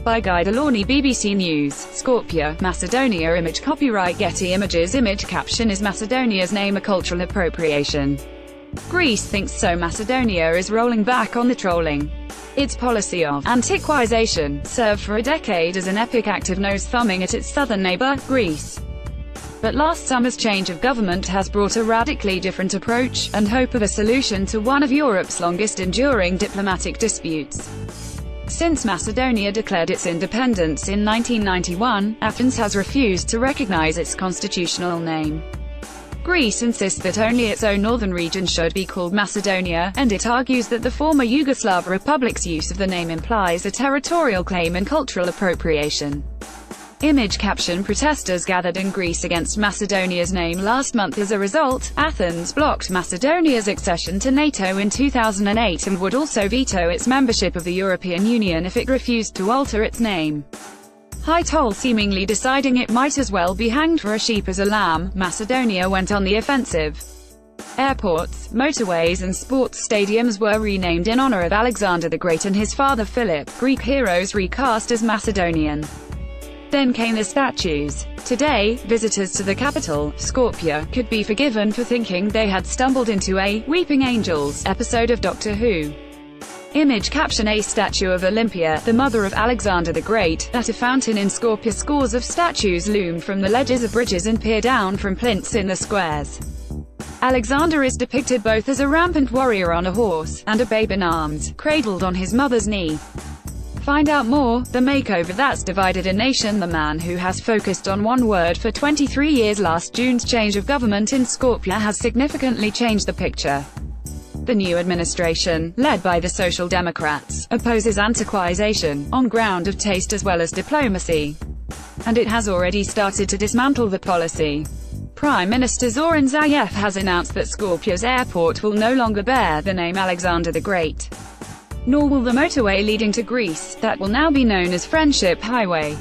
by Guy Delorney, BBC News. Skopje, Macedonia. Image copyright Getty Images. Image caption Is Macedonia's name a cultural appropriation? Greece thinks so. Macedonia is rolling back on the trolling. Its policy of antiquization served for a decade as an epic act of nose-thumbing at its southern neighbor, Greece. But last summer's change of government has brought a radically different approach, and hope of a solution to one of Europe's longest-enduring diplomatic disputes. Since Macedonia declared its independence in 1991, Athens has refused to recognize its constitutional name. Greece insists that only its own northern region should be called Macedonia, and it argues that the former Yugoslav republic's use of the name implies a territorial claim and cultural appropriation. Image caption Protesters gathered in Greece against Macedonia's name last month. As a result, Athens blocked Macedonia's accession to NATO in 2008 and would also veto its membership of the European Union if it refused to alter its name. High toll seemingly deciding it might as well be hanged for a sheep as a lamb, Macedonia went on the offensive. Airports, motorways and sports stadiums were renamed in honor of Alexander the Great and his father Philip, Greek heroes recast as Macedonian. Then came the statues. Today, visitors to the capital, Skopje, could be forgiven for thinking they had stumbled into a Weeping Angels episode of Doctor Who. Image caption A statue of Olympia, the mother of Alexander the Great, at a fountain in Skopje. Scores of statues loom from the ledges of bridges and peer down from plinths in the squares. Alexander is depicted both as a rampant warrior on a horse, and a babe in arms, cradled on his mother's knee. Find out more: the makeover that's divided a nation. The man who has focused on one word for 23 years. Last June's change of government in Skopje has significantly changed the picture. The new administration, led by the Social Democrats, opposes antiquization, on ground of taste as well as diplomacy. And it has already started to dismantle the policy. Prime Minister Zoran Zaev has announced that Skopje's airport will no longer bear the name Alexander the Great. Nor will the motorway leading to Greece, that will now be known as Friendship Highway.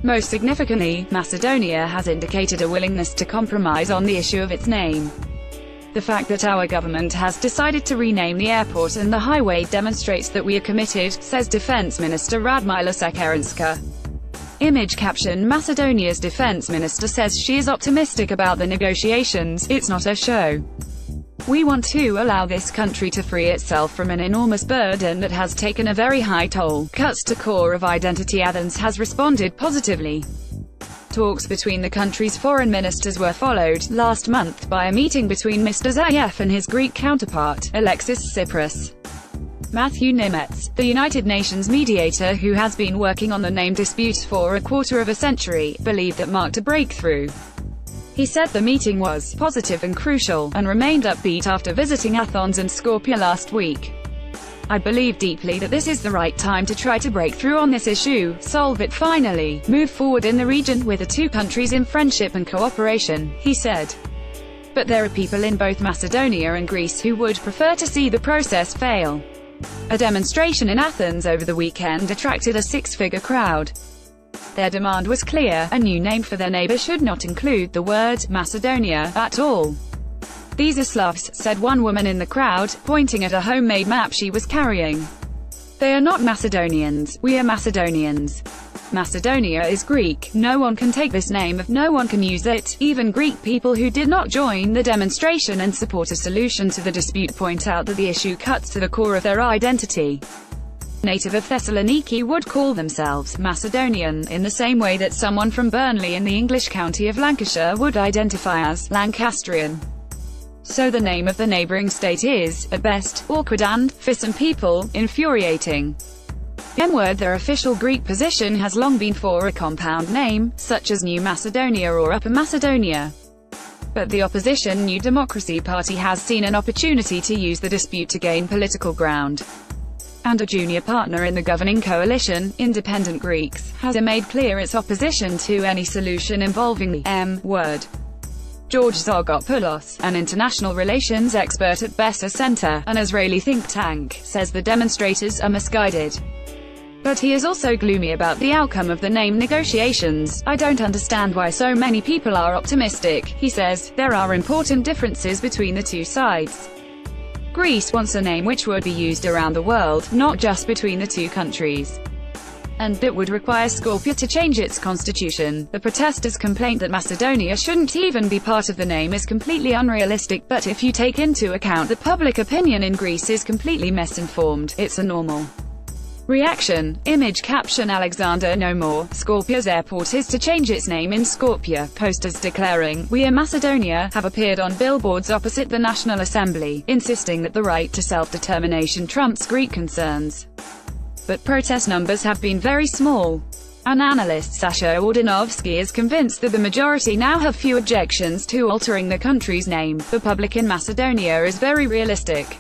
Most significantly, Macedonia has indicated a willingness to compromise on the issue of its name. The fact that our government has decided to rename the airport and the highway demonstrates that we are committed, says Defense Minister Radmila Sekerinska. Image caption Macedonia's defense minister says she is optimistic about the negotiations. It's not a show. We want to allow this country to free itself from an enormous burden that has taken a very high toll. Cuts to core of identity. Athens has responded positively. Talks between the country's foreign ministers were followed, last month, by a meeting between Mr. Zaev and his Greek counterpart, Alexis Tsipras. Matthew Nimitz, the United Nations mediator who has been working on the name dispute for a quarter of a century, believed that marked a breakthrough. He said the meeting was positive and crucial, and remained upbeat after visiting Athens and Skopje last week. I believe deeply that this is the right time to try to break through on this issue, solve it finally, move forward in the region with the two countries in friendship and cooperation, he said. But there are people in both Macedonia and Greece who would prefer to see the process fail. A demonstration in Athens over the weekend attracted a six-figure crowd. Their demand was clear: a new name for their neighbor should not include the word Macedonia at all. These are Slavs, said one woman in the crowd, pointing at a homemade map she was carrying. They are not Macedonians, we are Macedonians. Macedonia is Greek, no one can take this name, no one can use it. Even Greek people who did not join the demonstration and support a solution to the dispute point out that the issue cuts to the core of their identity. Native of Thessaloniki would call themselves Macedonian, in the same way that someone from Burnley in the English county of Lancashire would identify as Lancastrian. So the name of the neighbouring state is, at best, awkward and, for some people, infuriating. The N-word, their official Greek position, has long been for a compound name, such as New Macedonia or Upper Macedonia. But the opposition New Democracy Party has seen an opportunity to use the dispute to gain political ground. And a junior partner in the governing coalition, Independent Greeks, has made clear its opposition to any solution involving the M-word. George Zogopoulos, an international relations expert at Bessa Center, an Israeli think tank, says the demonstrators are misguided. But he is also gloomy about the outcome of the name negotiations. I don't understand why so many people are optimistic, he says. There are important differences between the two sides. Greece wants a name which would be used around the world, not just between the two countries. and that would require Skopje to change its constitution. The protesters' complaint that Macedonia shouldn't even be part of the name is completely unrealistic, but if you take into account that public opinion in Greece is completely misinformed, it's a normal reaction. Image caption: Alexander no more. Skopje's airport is to change its name in Skopje. Posters declaring, "We are Macedonia," have appeared on billboards opposite the National Assembly, insisting that the right to self-determination trumps Greek concerns. But protest numbers have been very small. An analyst, Sasha Ordinovsky, is convinced that the majority now have few objections to altering the country's name. The public in Macedonia is very realistic.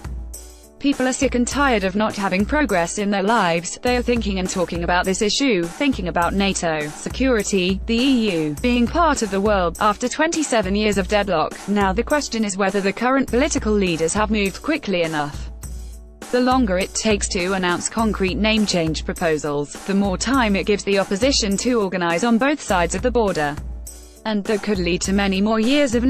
People are sick and tired of not having progress in their lives. They are thinking and talking about this issue, thinking about NATO, security, the EU, being part of the world. After 27 years of deadlock, now the question is whether the current political leaders have moved quickly enough. The longer it takes to announce concrete name change proposals, the more time it gives the opposition to organize on both sides of the border. And that could lead to many more years of